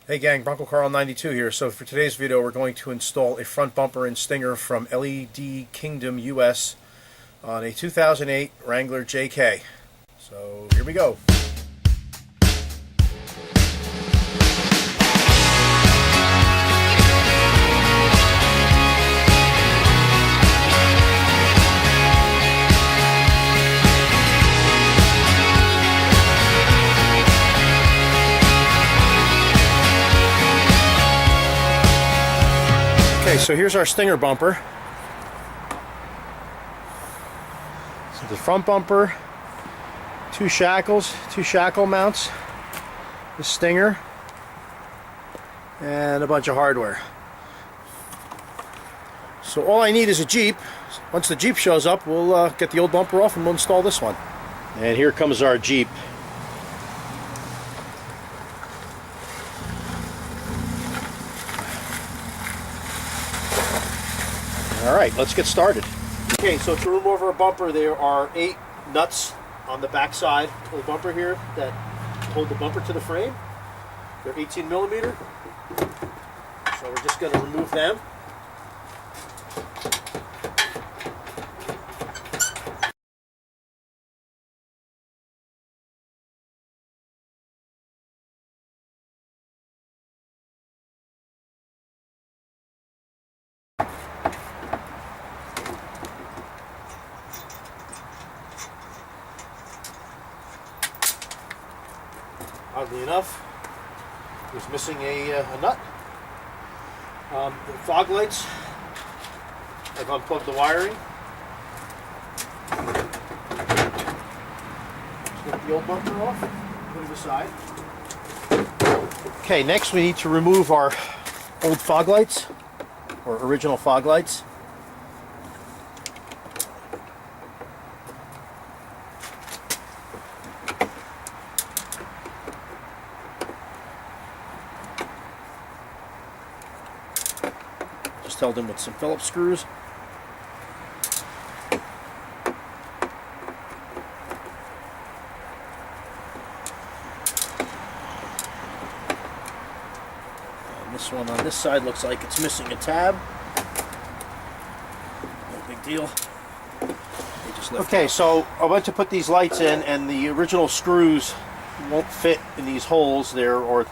Hey gang, Bronco Carl 92 here. So for today's video we're going to install a front bumper and stinger from LED Kingdom US on a 2008 Wrangler JK. So here we go. Okay, so here's our stinger bumper. So the front bumper, two shackle mounts, the stinger, and a bunch of hardware. So all I need is a Jeep. Once the Jeep shows up, we'll get the old bumper off and we'll install this one. And here comes our Jeep. Alright, let's get started. Okay, so to remove our bumper, there are 8 nuts on the back side of the bumper here that hold the bumper to the frame. They're 18 millimeter. So we're just going to remove them. Oddly enough, it was missing a nut. The fog lights, I've unplugged the wiring. Just get the old bumper off, put it aside. Okay, next we need to remove our old fog lights, or original fog lights. Just held in with some Phillips screws. And this one on this side looks like it's missing a tab. No big deal. Okay, so I went to put these lights in, and the original screws won't fit in these holes there, or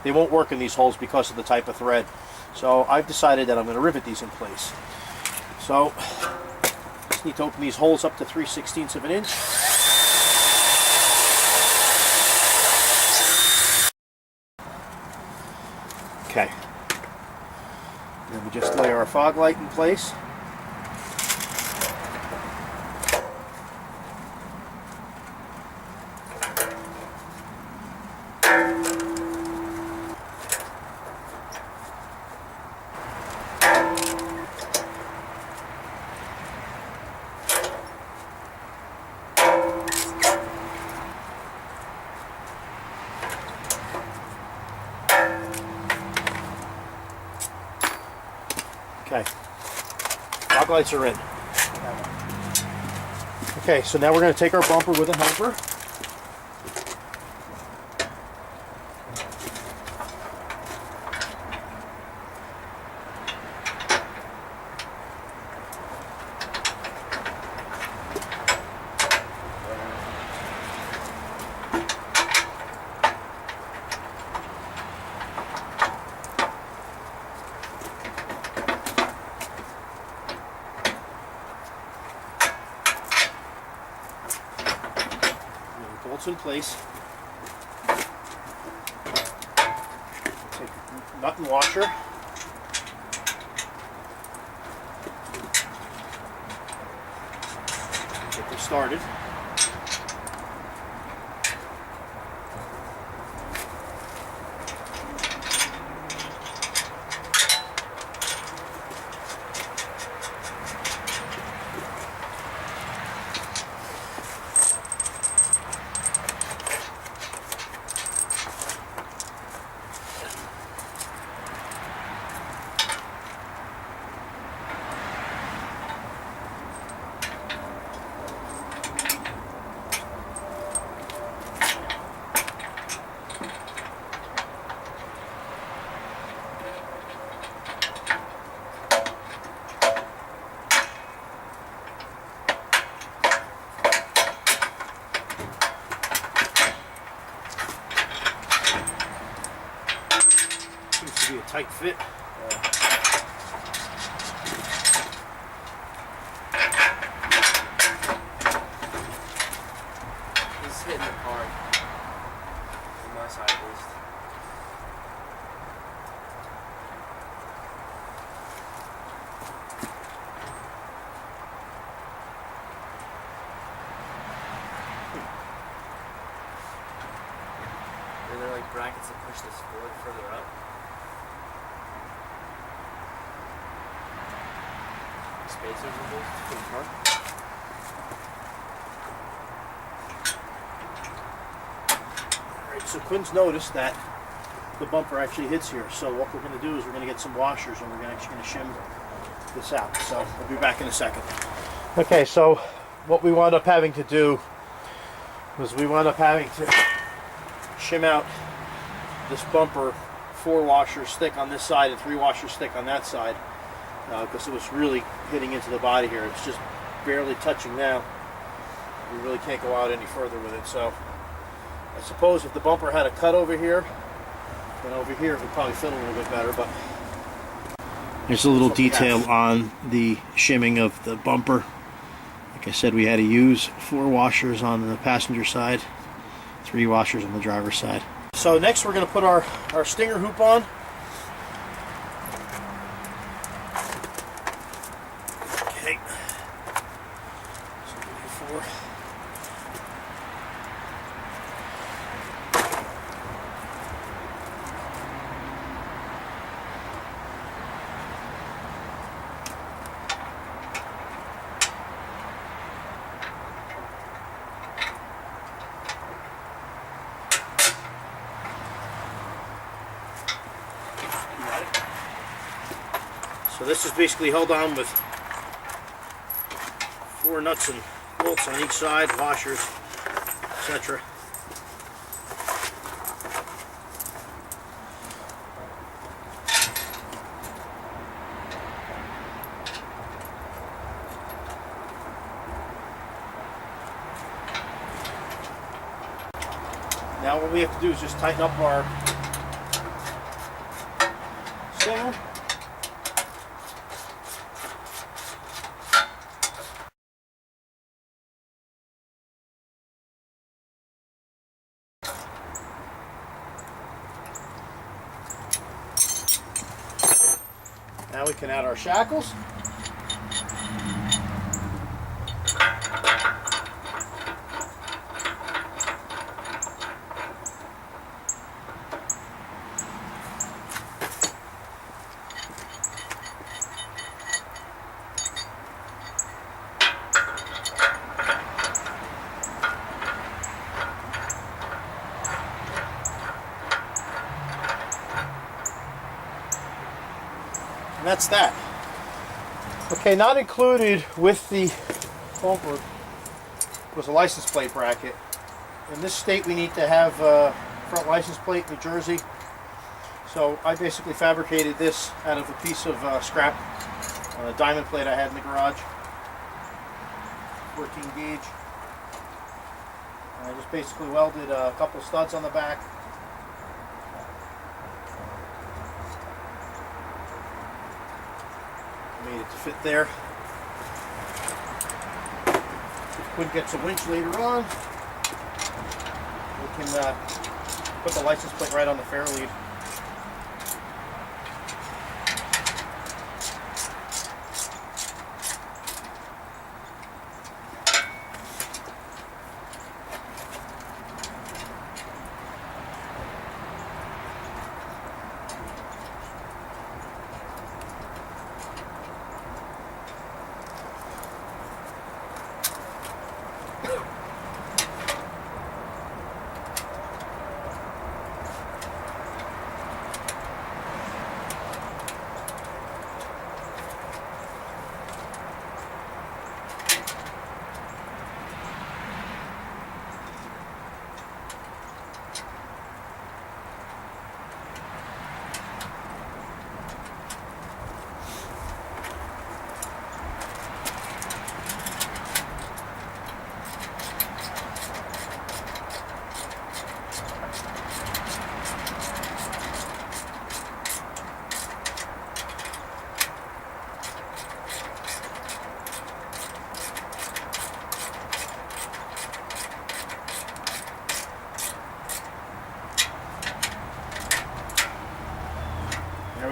they won't work in these holes because of the type of thread. So I've decided that I'm going to rivet these in place. So just need to open these holes up to 3/16 of an inch. Okay. Then we just lay our fog light in place. Okay, fog lights are in. Okay, so now we're going to take our bumper with a helper. Bolts in place. Take a nut and washer. Get them started. to be a tight fit. This is hitting the car. On my side at least. Are there like brackets that push this forward further up? Spacers and those for the car? Alright, so Quinn's noticed that the bumper actually hits here. So what we're going to do is we're going to get some washers and we're actually going to shim this out. So I'll be back in a second. Okay, so what we wound up having to do was we wound up having to shim out this bumper 4 washers thick on this side and 3 washers thick on that side because it was really hitting into the body here. It's just barely touching now. We really can't go out any further with it. So I suppose if the bumper had a cut over here, then over here it would probably fit a little bit better. But there's a little detail on the shimming of the bumper. Like I said, we had to use 4 washers on the passenger side, 3 washers on the driver's side. So next we're going to put our stinger hoop on. Okay. So we'll do 4. So this is basically held on with 4 nuts and bolts on each side, washers, etc. Now what we have to do is just tighten up our stinger. Now we can add our shackles. And that's that. Okay, not included with the bumper was a license plate bracket. In this state we need to have a front license plate, New Jersey. So I basically fabricated this out of a piece of scrap diamond plate I had in the garage. 14 gauge. I just basically welded a couple studs on the back. Made it to fit there. If we get some winch later on, we can put the license plate right on the fair lead.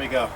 we go.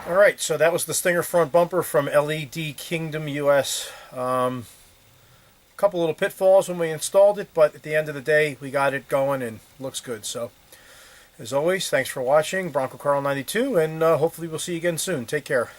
Alright, so that was the Stinger front bumper from LED Kingdom US. A couple little pitfalls when we installed it, but at the end of the day, we got it going and looks good. So, as always, thanks for watching. Bronco Carl 92, and hopefully we'll see you again soon. Take care.